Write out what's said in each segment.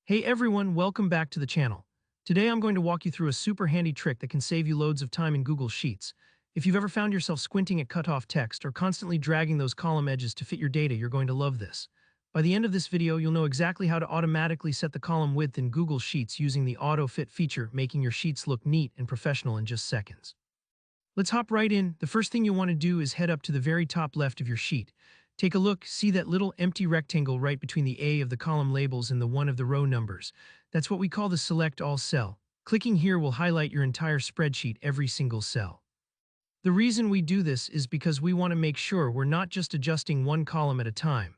Hey everyone, welcome back to the channel. Today I'm going to walk you through a super handy trick that can save you loads of time in Google Sheets. If you've ever found yourself squinting at cutoff text or constantly dragging those column edges to fit your data, you're going to love this. By the end of this video, you'll know exactly how to automatically set the column width in Google Sheets using the Auto Fit feature, making your sheets look neat and professional in just seconds. Let's hop right in. The first thing you'll want to do is head up to the very top left of your sheet. Take a look, see that little empty rectangle right between the A of the column labels and the 1 of the row numbers. That's what we call the Select All cell. Clicking here will highlight your entire spreadsheet, every single cell. The reason we do this is because we want to make sure we're not just adjusting one column at a time.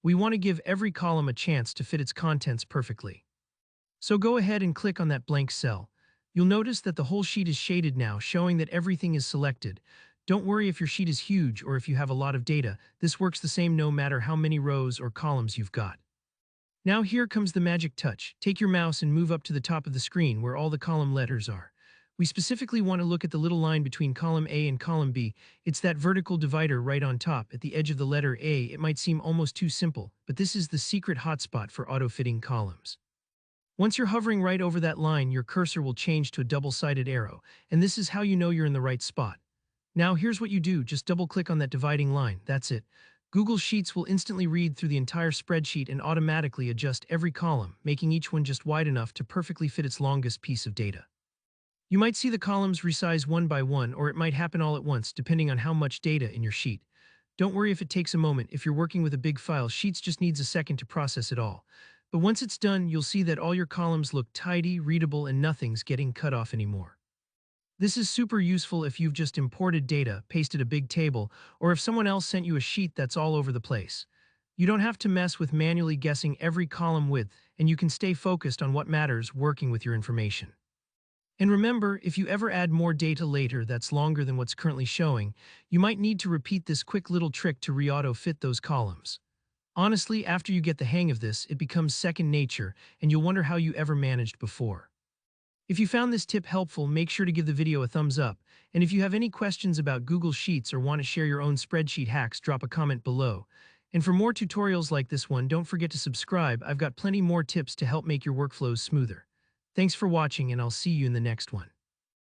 We want to give every column a chance to fit its contents perfectly. So go ahead and click on that blank cell. You'll notice that the whole sheet is shaded now, showing that everything is selected. Don't worry if your sheet is huge or if you have a lot of data. This works the same no matter how many rows or columns you've got. Now here comes the magic touch. Take your mouse and move up to the top of the screen where all the column letters are. We specifically want to look at the little line between column A and column B. It's that vertical divider right on top at the edge of the letter A. It might seem almost too simple, but this is the secret hotspot for auto-fitting columns. Once you're hovering right over that line, your cursor will change to a double-sided arrow, and this is how you know you're in the right spot. Now here's what you do, just double-click on that dividing line, that's it. Google Sheets will instantly read through the entire spreadsheet and automatically adjust every column, making each one just wide enough to perfectly fit its longest piece of data. You might see the columns resize one by one, or it might happen all at once, depending on how much data in your sheet. Don't worry if it takes a moment. If you're working with a big file, Sheets just needs a second to process it all. But once it's done, you'll see that all your columns look tidy, readable, and nothing's getting cut off anymore. This is super useful if you've just imported data, pasted a big table, or if someone else sent you a sheet that's all over the place. You don't have to mess with manually guessing every column width, and you can stay focused on what matters working with your information. And remember, if you ever add more data later that's longer than what's currently showing, you might need to repeat this quick little trick to re-auto fit those columns. Honestly, after you get the hang of this, it becomes second nature, and you'll wonder how you ever managed before. If you found this tip helpful, make sure to give the video a thumbs up, and if you have any questions about Google Sheets or want to share your own spreadsheet hacks, drop a comment below. And for more tutorials like this one, don't forget to subscribe. I've got plenty more tips to help make your workflows smoother. Thanks for watching, and I'll see you in the next one.